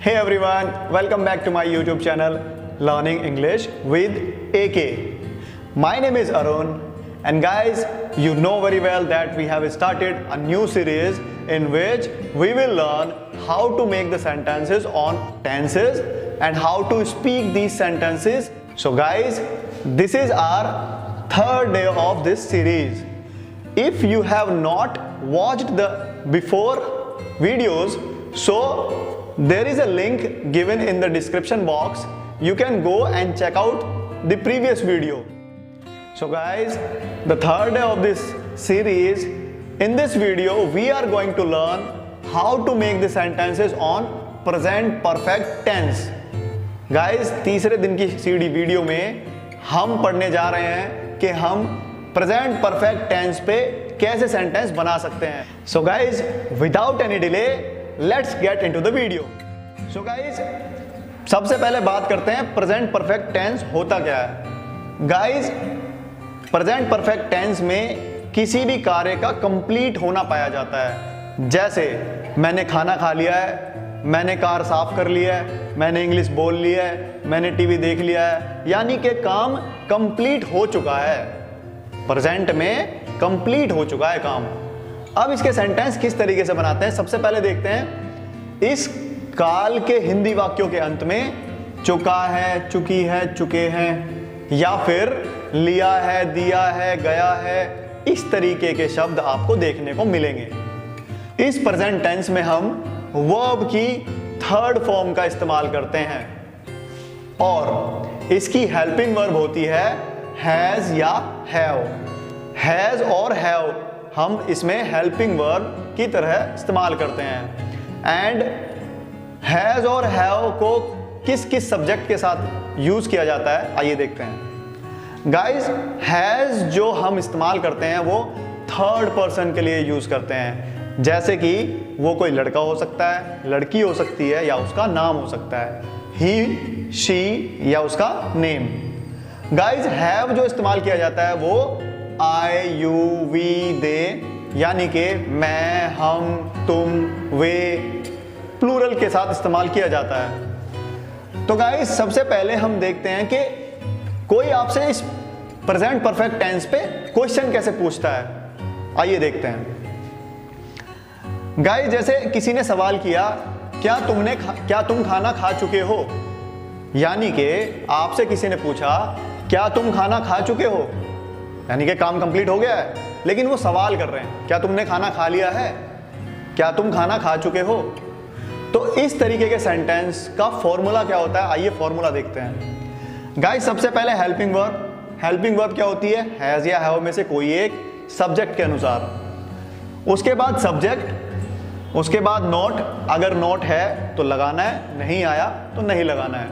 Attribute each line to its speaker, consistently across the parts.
Speaker 1: Hey everyone, welcome back to my YouTube channel Learning English with AK. My name is Arun and guys, you know very well that we have started a new series in which we will learn how to make the sentences on tenses and how to speak these sentences. So guys, this is our third day of this series. If you have not watched the before videos, so there is a link given in the description box. You can go and check out the previous video. So guys, the third day of this series, in this video we are going to learn how to make the sentences on present perfect tense. Guys, तीसरे दिन की CD video में हम पढ़ने जा रहे हैं कि हम प्रेजेंट परफेक्ट टेंस पे कैसे सेंटेंस बना सकते हैं. So guys, without any delay let's get into the video. So guys, सबसे पहले बात करते हैं प्रेजेंट परफेक्ट टेंस होता क्या है. गाइज, प्रेजेंट परफेक्ट टेंस में किसी भी कार्य का कंप्लीट होना पाया जाता है. जैसे मैंने खाना खा लिया है, मैंने कार साफ कर लिया है, मैंने इंग्लिश बोल लिया है, मैंने टीवी देख लिया है, यानी कि काम कंप्लीट हो चुका है. प्रेजेंट में कंप्लीट हो चुका है काम. अब इसके सेंटेंस किस तरीके से बनाते हैं, सबसे पहले देखते हैं. इस काल के हिंदी वाक्यों के अंत में चुका है, चुकी है, चुके हैं या फिर लिया है, दिया है, गया है, इस तरीके के शब्द आपको देखने को मिलेंगे. इस प्रेजेंट टेंस में हम वर्ब की थर्ड फॉर्म का इस्तेमाल करते हैं और इसकी हेल्पिंग वर्ब होती है हैज या हैव. हैज और हैव हम इसमें हेल्पिंग वर्ब की तरह इस्तेमाल करते हैं. एंड हैज और हैव को किस किस सब्जेक्ट के साथ यूज किया जाता है, आइए देखते हैं. गाइस, हैज जो हम इस्तेमाल करते हैं वो थर्ड पर्सन के लिए यूज करते हैं. जैसे कि वो कोई लड़का हो सकता है, लड़की हो सकती है या उसका नाम हो सकता है, ही, शी या उसका नेम. गाइस, हैव जो इस्तेमाल किया जाता है वो आई, यू, वी, दे यानी कि मैं, हम, तुम, वे प्लूरल के साथ इस्तेमाल किया जाता है. तो गाइस, सबसे पहले हम देखते हैं कि कोई आपसे इस प्रेजेंट परफेक्ट टेंस पे क्वेश्चन कैसे पूछता है. आइए देखते हैं. गाइस, जैसे किसी ने सवाल किया, क्या तुम खाना खा चुके हो, यानी कि आपसे किसी ने पूछा क्या तुम खाना खा चुके हो, यानी कि काम कंप्लीट हो गया है, लेकिन वो सवाल कर रहे हैं क्या तुमने खाना खा लिया है, क्या तुम खाना खा चुके हो. तो इस तरीके के सेंटेंस का फॉर्मूला क्या होता है, आइए फॉर्मूला देखते हैं. गाइस, सबसे पहले हेल्पिंग वर्ब. हेल्पिंग वर्ब क्या होती है, हैज या हैव में से कोई एक सब्जेक्ट के अनुसार. उसके बाद सब्जेक्ट, उसके बाद नोट, अगर नोट है तो लगाना है, नहीं आया तो नहीं लगाना है.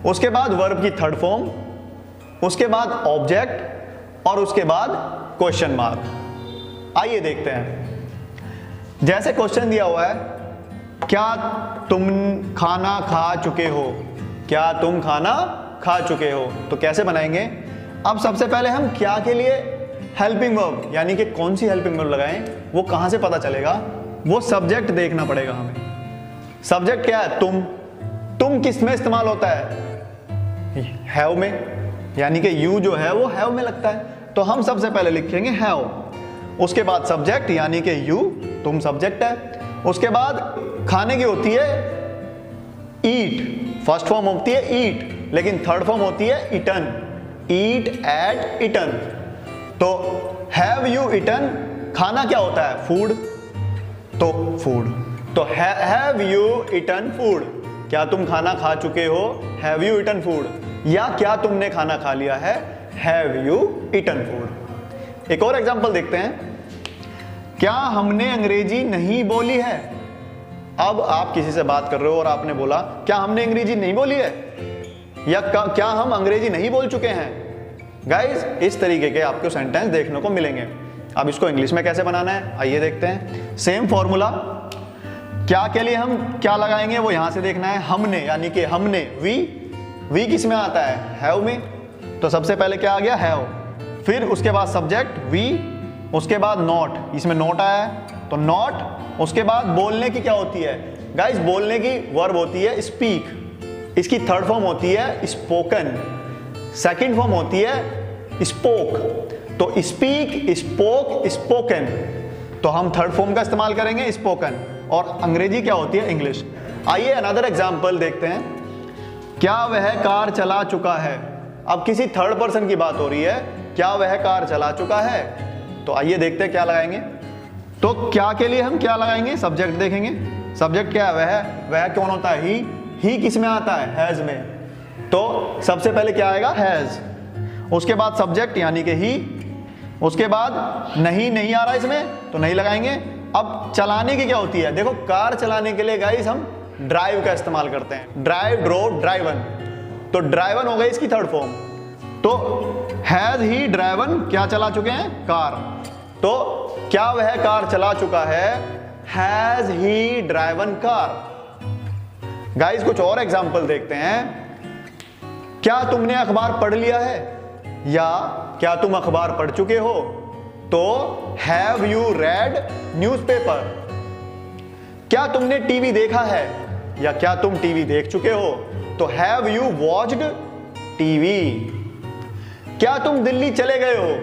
Speaker 1: उसके बाद वर्ब की थर्ड फॉर्म, उसके बाद ऑब्जेक्ट और उसके बाद क्वेश्चन मार्क. आइए देखते हैं. जैसे क्वेश्चन दिया हुआ है, क्या तुम खाना खा चुके हो, क्या तुम खाना खा चुके हो, तो कैसे बनाएंगे. अब सबसे पहले हम क्या के लिए हेल्पिंग वर्ब यानी कि कौन सी हेल्पिंग वर्ब लगाएं, वो कहां से पता चलेगा, वो सब्जेक्ट देखना पड़ेगा हमें. सब्जेक्ट क्या है, तुम किस में इस्तेमाल होता है, हैव में, यानी कि यू जो है वो हैव में लगता है, तो हम सबसे पहले लिखेंगे हैव. उसके बाद सब्जेक्ट यानी कि यू, तुम सब्जेक्ट है. उसके बाद खाने की होती है ईट, फर्स्ट फॉर्म होती है ईट, लेकिन थर्ड फॉर्म होती है ईटन, ईट, एट, ईटन. तो हैव यू ईटन, खाना क्या होता है, फूड, तो फूड. तो हैव यू ईटन फूड, क्या तुम खाना खा चुके हो, हैव यू ईटन फूड, या क्या तुमने खाना खा लिया है, हैव यू ईटन फूड. एक और एग्जांपल देखते हैं. क्या हमने अंग्रेजी नहीं बोली है. अब आप किसी से बात कर रहे हो और आपने बोला क्या हमने अंग्रेजी नहीं बोली है, या क्या हम अंग्रेजी नहीं बोल चुके हैं. गाइस, इस तरीके के आपको सेंटेंस देखने को मिलेंगे. अब इसको इंग्लिश में कैसे बनाना है, आइए देखते हैं. Same formula. क्या के लिए हम क्या लगाएंगे वो यहां से देखना है. हमने यानी कि हमने, वी किस में आता है, हैव में, तो सबसे पहले क्या आ गया, हैव. फिर उसके बाद सब्जेक्ट वी, उसके बाद नॉट, इसमें नॉट आया है तो नॉट. उसके बाद बोलने की क्या होती है, गाइस बोलने की वर्ब होती है स्पीक, इसकी थर्ड फॉर्म होती है स्पोकन, सेकंड फॉर्म होती है स्पोक। तो स्पीक, स्पोक, स्पोकन, तो हम थर्ड फॉर्म का इस्तेमाल करेंगे स्पोकन, और अंग्रेजी क्या होती है इंग्लिश। आइए अनदर एग्जांपल देखते हैं। क्या वह कार चला चुका है? अब किसी थर्ड पर्सन की बात हो रही है, क्या वह कार चला चुका है? तो आइए देखते हैं क्या लगाएंगे। तो क्या के लिए हम क्या लगाएंगे? सब्जेक्ट देखेंगे। सब्जेक्ट क्या है? वह कौन होता है? ही किस में आता है? हैज में। तो सबसे पहले क्या आएगा? हैज। उसके बाद सब्जेक्ट यानी कि ही। उसके बाद नहीं आ रहा इसमें तो नहीं लगाएंगे। अब चलाने की क्या होती है? देखो कार चलाने के लिए गाइस हम ड्राइव का इस्तेमाल करते हैं। Drive, drove, driven. तो ड्राइवन हो गई इसकी थर्ड फॉर्म। तो हैज ही ड्राइवन क्या चला चुके हैं? कार। तो क्या वह कार चला चुका है? Has he driven car. Guys कुछ और एग्जांपल देखते हैं। क्या तुमने अखबार पढ़ लिया है? या क्या तुम अखबार पढ़ चुके हो? तो हैव यू रेड न्यूज़पेपर। क्या तुमने टीवी देखा है? या क्या तुम टीवी देख चुके हो? तो हैव यू वॉच्ड टीवी। क्या तुम दिल्ली चले गए हो?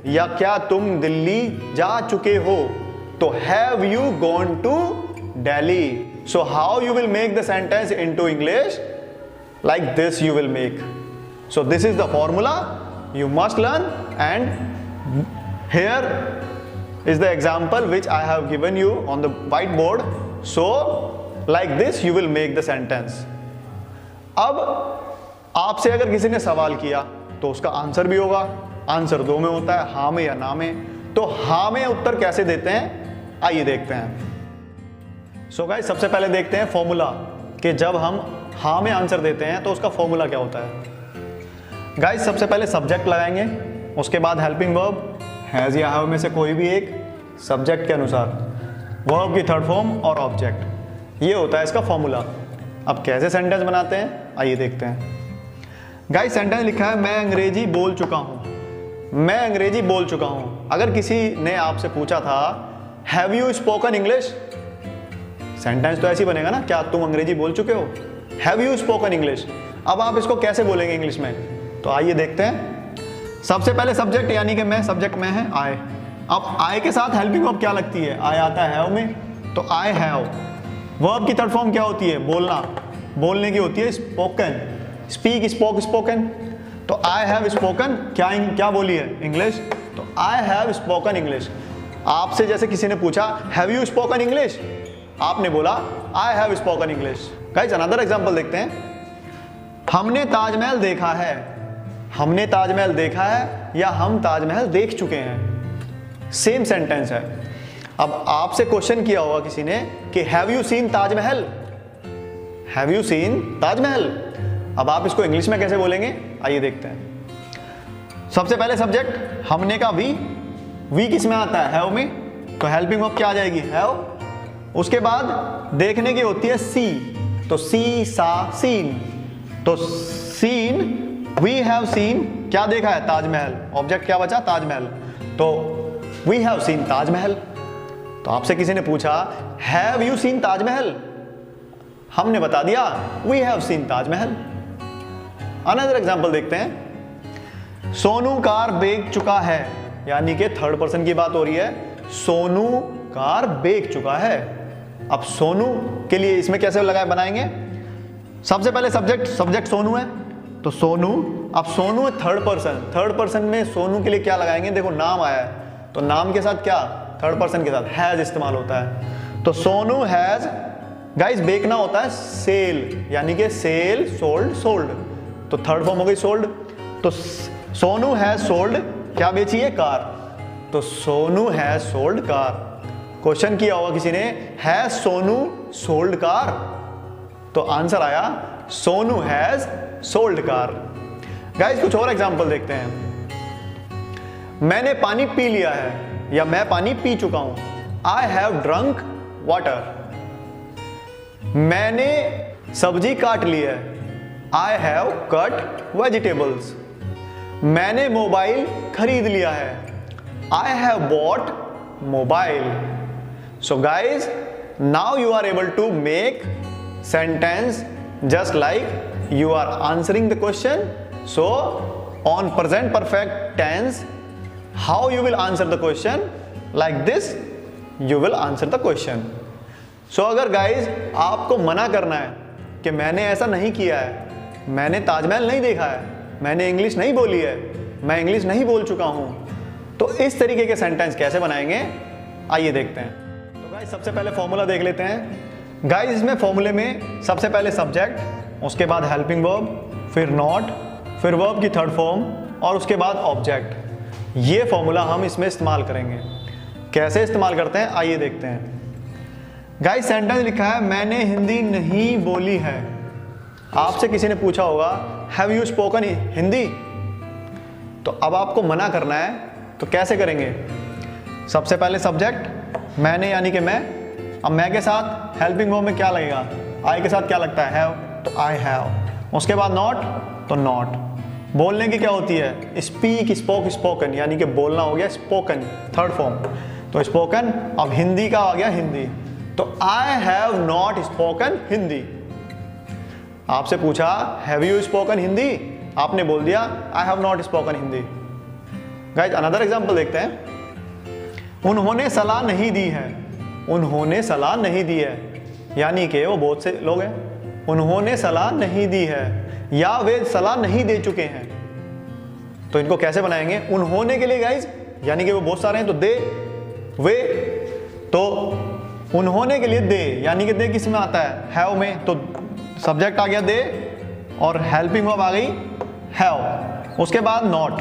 Speaker 1: या क्या तुम दिल्ली जा चुके हो? तो have you gone to Delhi. So how you will make the sentence into English? Like this you will make. So this is the formula you must learn, and here is the example which I have given you on the whiteboard. So like this you will make the sentence. अब आपसे अगर किसी ने सवाल किया तो उसका answer भी होगा। आंसर दो में होता है, हाँ में या ना में। तो हाँ में उत्तर कैसे देते हैं आइए देखते हैं। सो गाइस सबसे पहले देखते हैं फॉर्मूला कि जब हम हाँ में आंसर देते हैं तो उसका फॉर्मूला क्या होता है। गाइस सबसे पहले सब्जेक्ट लगाएंगे, उसके बाद हेल्पिंग वर्ब, हैज या हैव में से कोई भी एक, सब्जेक्ट के अनुसार वर्ब की थर्ड फॉर्म और ऑब्जेक्ट। ये होता है इसका फॉर्मूला। अब कैसे सेंटेंस बनाते हैं आइए देखते हैं। गाइस सेंटेंस लिखा है मैं अंग्रेजी बोल चुका हूं। मैं अंग्रेजी बोल चुका हूं। अगर किसी ने आपसे पूछा था have you spoken English, sentence तो ऐसी बनेगा ना, क्या तुम अंग्रेजी बोल चुके हो? Have you spoken English. अब आप इसको कैसे बोलेंगे इंग्लिश में? तो आइए देखते हैं। सबसे पहले सब्जेक्ट यानी कि मैं, सब्जेक्ट में है आई। अब आई के साथ हेल्पिंग वर्ब क्या लगती है? आई आता है हैव में, तो आई हैव। वर्ब की थर्ड फॉर्म क्या होती है? बोलना, बोलने की होती है स्पोकन। Speak, spoke, spoken. तो आई हैव स्पोकन क्या बोली है? इंग्लिश। तो आई हैव स्पोकन इंग्लिश। आपसे जैसे किसी ने पूछा हैव यू स्पोकन इंग्लिश, आपने बोला I have spoken English. Guys another example देखते हैं। हमने ताजमहल देखा है। हमने ताजमहल देखा है या हम ताजमहल देख चुके हैं, सेम सेंटेंस है। अब आपसे क्वेश्चन किया होगा किसी ने कि have you seen Taj Mahal, have you seen Taj Mahal. अब आप इसको इंग्लिश में कैसे बोलेंगे आइए देखते हैं। सबसे पहले सब्जेक्ट हमने का वी किस में आता है? हैव में। तो हेल्पिंग वर्ब क्या आ जाएगी? हैव। उसके बाद देखने की होती है सी, तो सी, सा, सीन। तो सीन, वी हैव सीन क्या देखा है? ताजमहल। ऑब्जेक्ट क्या बचा? ताजमहल। तो वी हैव सीन ताजमहल। तो आपसे किसी ने पूछा हैव यू सीन ताजमहल, हमने बता दिया we have seen Taj Mahal. Another example देखते हैं। सोनू कार बेच चुका है, यानी कि थर्ड पर्सन की बात हो रही है। सोनू कार बेच चुका है। अब सोनू के लिए इसमें कैसे बनाएंगे? सबसे पहले सब्जेक्ट सोनू है, तो सोनू। अब सोनू है थर्ड पर्सन। थर्ड पर्सन में सोनू के लिए क्या लगाएंगे? देखो नाम आया है, तो नाम के साथ क्या? थर्ड पर्सन के साथ हैज इस्तेमाल होता है। तो सोनू हैज, गाइस बेचना होता है सेल, यानी कि सेल, सोल्ड, सोल्ड। तो थर्ड फॉर्म हो गई सोल्ड। तो सोनू हैज सोल्ड क्या बेची है? कार। तो Sonu has sold car. Question किया होगा किसी ने हैज सोनू सोल्ड कार, तो आंसर आया Sonu has sold car. Guys कुछ और एग्जांपल देखते हैं। मैंने पानी पी लिया है या मैं पानी पी चुका हूं। I have drunk water. मैंने सब्जी काट ली है। I have cut vegetables. मैंने मोबाइल खरीद लिया है। I have bought mobile. So guys now you are able to make sentence just like you are answering the question. So on present perfect tense, how you will answer the question, like this you will answer the question. So अगर guys आपको मना करना है कि मैंने ऐसा नहीं किया है, मैंने ताजमहल नहीं देखा है, मैंने इंग्लिश नहीं बोली है, मैं इंग्लिश नहीं बोल चुका हूं, तो इस तरीके के सेंटेंस कैसे बनाएंगे, आइए देखते हैं. तो गाइज सबसे पहले फॉर्मूला देख लेते हैं. गाइज इसमें फॉर्मूले में सबसे पहले सब्जेक्ट, उसके बाद हेल्पिंग वर्ब, फिर नॉट, फिर वर्ब की थर्ड फॉर्म और उसके बाद ऑब्जेक्ट. ये फॉर्मूला हम इसमें इस्तेमाल करेंगे. कैसे इस्तेमाल करते हैं आइए देखते हैं. गाइस सेंटेंस लिखा है मैंने हिंदी नहीं बोली है. आपसे किसी ने पूछा होगा हैव यू स्पोकन हिंदी, तो अब आपको मना करना है तो कैसे करेंगे. सबसे पहले सब्जेक्ट मैंने यानी कि मैं. अब मैं के साथ हेल्पिंग वर्ब में क्या लगेगा, आई के साथ क्या लगता है, हैव, तो आई हैव. उसके बाद नॉट, तो नॉट. बोलने की क्या होती है, स्पीक, स्पोक, स्पोकन, यानी कि बोलना हो गया स्पोकन, थर्ड फॉर्म, तो स्पोकन. अब हिंदी का आ गया हिंदी, तो I have not spoken Hindi. आपसे पूछा हैव यू स्पोकन हिंदी, आपने बोल दिया I have not spoken Hindi. Guys another example देखते हैं. उन्होंने सलाह नहीं दी है. उन्होंने सलाह नहीं दी है यानी कि वो बहुत से लोग हैं. उन्होंने सलाह नहीं दी है या वे सलाह नहीं दे चुके हैं, तो इनको कैसे बनाएंगे. उन्होंने के लिए गाइज यानी कि वो बहुत सारे हैं, तो दे, वे, तो उन्होंने के लिए दे यानी कि दे किस में आता है, हैव में, तो सब्जेक्ट आ गया दे और हेल्पिंग वर्ब आ गई हैव. उसके बाद नॉट.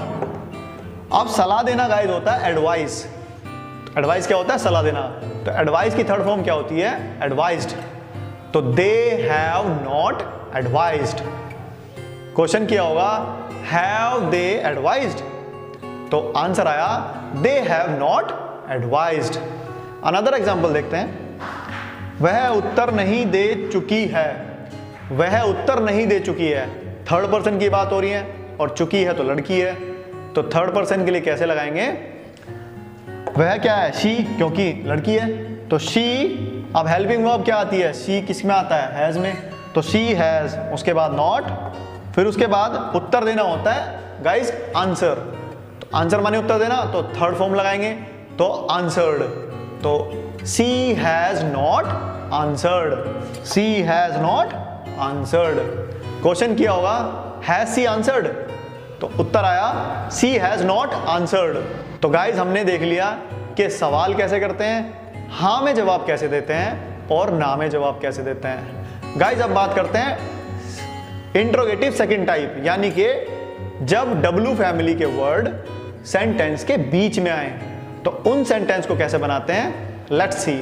Speaker 1: अब सलाह देना गाइस होता है एडवाइस. एडवाइस क्या होता है, सलाह देना. तो एडवाइस की थर्ड फॉर्म क्या होती है, एडवाइज्ड. तो they have not advised. Question किया होगा हैव दे एडवाइज्ड, तो आंसर आया they have not advised. Another example देखते हैं. वह उत्तर नहीं दे चुकी है. वह उत्तर नहीं दे चुकी है, थर्ड पर्सन की बात हो रही है और चुकी है तो लड़की है, तो थर्ड पर्सन के लिए कैसे लगाएंगे. वह क्या है, शी, क्योंकि लड़की है, तो शी. अब हेल्पिंग वर्ब क्या आती है, शी किस में आता है, हैज में, तो शी हैज. उसके बाद नॉट, फिर उसके बाद उत्तर देना होता है गाइस आंसर. तो आंसर माने उत्तर देना, तो थर्ड फॉर्म लगाएंगे, तो आंसर्ड. तो she has not answered. She has not answered. Question किया होगा हैज सी आंसर्ड, तो उत्तर आया शी हैज नॉट आंसर्ड. तो गाइज हमने देख लिया कि सवाल कैसे करते हैं, हाँ में जवाब कैसे देते हैं और ना में जवाब कैसे देते हैं. गाइज अब बात करते हैं इंट्रोगेटिव सेकंड टाइप, यानी कि जब डब्ल्यू फैमिली के वर्ड सेंटेंस के बीच में आए, तो उन सेंटेंस को कैसे बनाते हैं, लेट्स सी.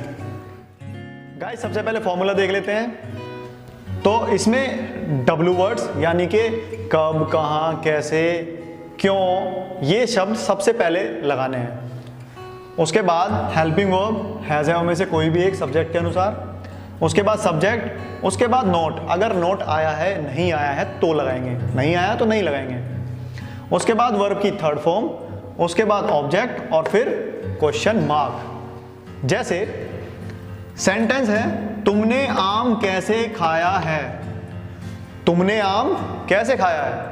Speaker 1: गाइस सबसे पहले फॉर्मूला देख लेते हैं. तो इसमें डब्ल्यू वर्ड्स यानी कि कब, कहाँ, कैसे, क्यों, ये शब्द सबसे पहले लगाने हैं. उसके बाद हेल्पिंग वर्ब हैज हैव में से कोई भी एक सब्जेक्ट के अनुसार. उसके बाद सब्जेक्ट, उसके बाद नोट. अगर नोट आया है, नहीं आया है तो लगाएंगे, नहीं आया तो नहीं लगाएंगे. उसके बाद वर्ब की थर्ड फॉर्म, उसके बाद ऑब्जेक्ट और फिर क्वेश्चन मार्क. जैसे सेंटेंस है तुमने आम कैसे खाया है. तुमने आम कैसे खाया है.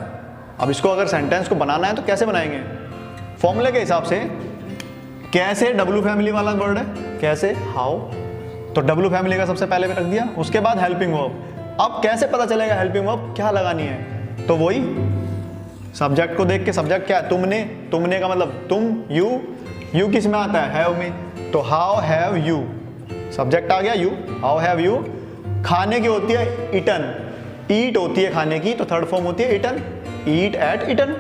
Speaker 1: अब इसको अगर सेंटेंस को बनाना है तो कैसे बनाएंगे, फॉर्मूले के हिसाब से. कैसे डब्ल्यू फैमिली वाला वर्ड है, कैसे, हाउ, तो डब्ल्यू फैमिली का सबसे पहले रख दिया. उसके बाद हेल्पिंग वर्ब. अब कैसे पता चलेगा हेल्पिंग वर्ब क्या लगानी है, तो वही सब्जेक्ट को देख के. सब्जेक्ट क्या है, तुमने. तुमने का मतलब तुम, यू. यू किस में आता है, हैव में, तो हाउ हैव यू. सब्जेक्ट आ गया यू, हाउ हैव यू. खाने की होती है ईटन, ईट होती है खाने की, तो थर्ड फॉर्म होती है ईटन, ईट एट ईटन.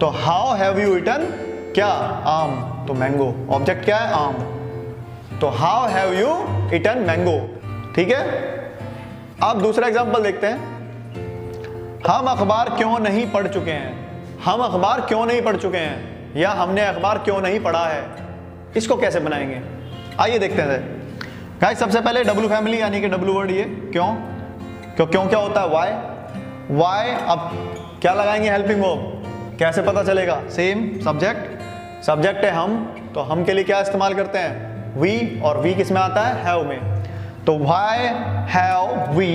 Speaker 1: तो हाउ हैव यू ईटन, क्या, आम, तो मैंगो. ऑब्जेक्ट क्या है, आम, तो how have you eaten mango. ठीक है. अब दूसरा एग्जांपल देखते हैं. हम अखबार क्यों नहीं पढ़ चुके हैं. हम अखबार क्यों नहीं पढ़ चुके हैं या हमने अखबार क्यों नहीं पढ़ा है, इसको कैसे बनाएंगे, आइए देखते हैं. गाइस सबसे पहले डब्ल्यू फैमिली यानी कि डब्ल्यू वर्ड, ये क्यों. क्यों क्या होता है, वाई. वाई. अब क्या लगाएंगे, हेल्पिंग वर्ब. कैसे पता चलेगा, सेम सब्जेक्ट. सब्जेक्ट है हम, तो हम के लिए क्या इस्तेमाल करते हैं, वी, और वी किस में आता है, हैव में. तो why have we,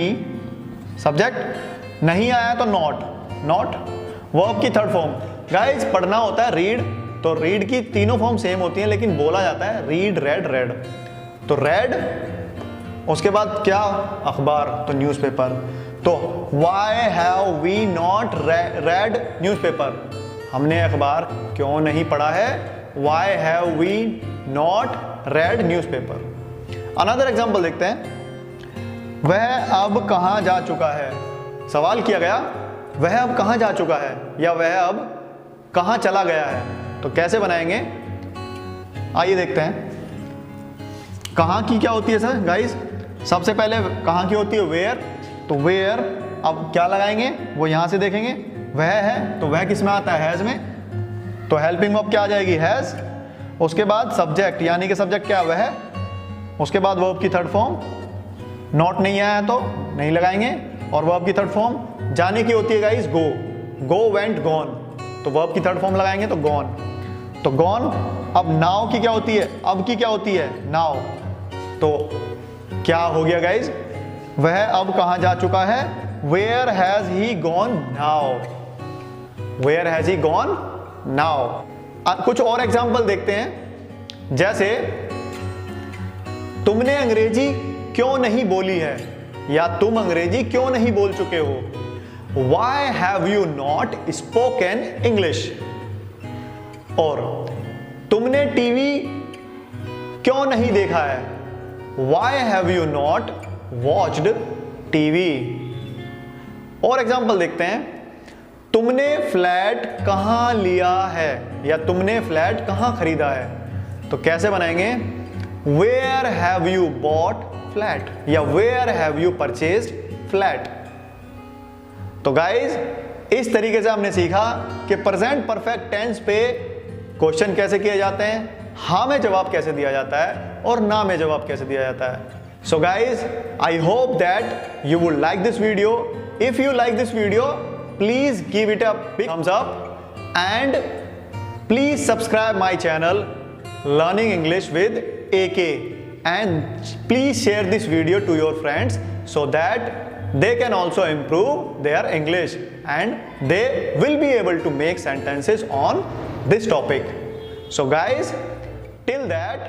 Speaker 1: सब्जेक्ट, नहीं आया तो नॉट, वर्ब की थर्ड फॉर्म। गाइस पढ़ना होता है रीड, तो रीड की तीनों फॉर्म सेम होती हैं, लेकिन बोला जाता है रीड, रेड। तो रेड, उसके बाद क्या, अखबार, तो न्यूज़पेपर। तो why have we not read newspaper, हमने अखबार क्यों नहीं पढ़ा है, why have we not read newspaper। Another example देखते हैं, वह अब कहाँ जा चुका है। सवाल किया गया, वह अब कहाँ जा चुका है या वह अब कहाँ चला गया है, तो कैसे बनाएंगे, आइए देखते हैं। कहाँ की क्या होती है सर गाइस, सबसे पहले कहाँ की होती है, वेयर, तो वेयर, अब क्या लगाएंगे वो यहां से देखेंगे, वह है, तो वह किस में आता है, हैज में, तो हेल्पिंग वर्ब क्या आ जाएगी, हैज। उसके बाद सब्जेक्ट, यानी कि सब्जेक्ट क्या, वह, उसके बाद वर्ब की थर्ड फॉर्म, नॉट नहीं आया तो नहीं लगाएंगे, और वर्ब की थर्ड फॉर्म जाने की होती है गाइस, गो, वेंट, गॉन, तो वर्ब की थर्ड फॉर्म लगाएंगे तो गॉन, तो गॉन। अब नाउ की क्या होती है, अब की क्या होती है, नाउ, तो क्या हो गया गाइस, वह अब कहां जा चुका है, where has he gone now, where has he gone now. कुछ और एग्जाम्पल देखते हैं, जैसे तुमने अंग्रेजी क्यों नहीं बोली है, या तुम अंग्रेजी क्यों नहीं बोल चुके हो, Why have you not spoken English? और तुमने टीवी क्यों नहीं देखा है, Why have you not watched TV? और एग्जाम्पल देखते हैं, तुमने फ्लैट कहां लिया है, या तुमने फ्लैट कहां खरीदा है, तो कैसे बनाएंगे, Where have you bought flat, या Where have you purchased flat। तो गाइज इस तरीके से हमने सीखा कि प्रेजेंट परफेक्ट टेंस पे क्वेश्चन कैसे किए जाते हैं, हाँ में जवाब कैसे दिया जाता है और ना में जवाब कैसे दिया जाता है। So guys I hope that you would like this video. If you like this video please give it a big thumbs up and please subscribe my channel learning English with AK, and please share this video to your friends so that they can also improve their English and they will be able to make sentences on this topic. So guys, till that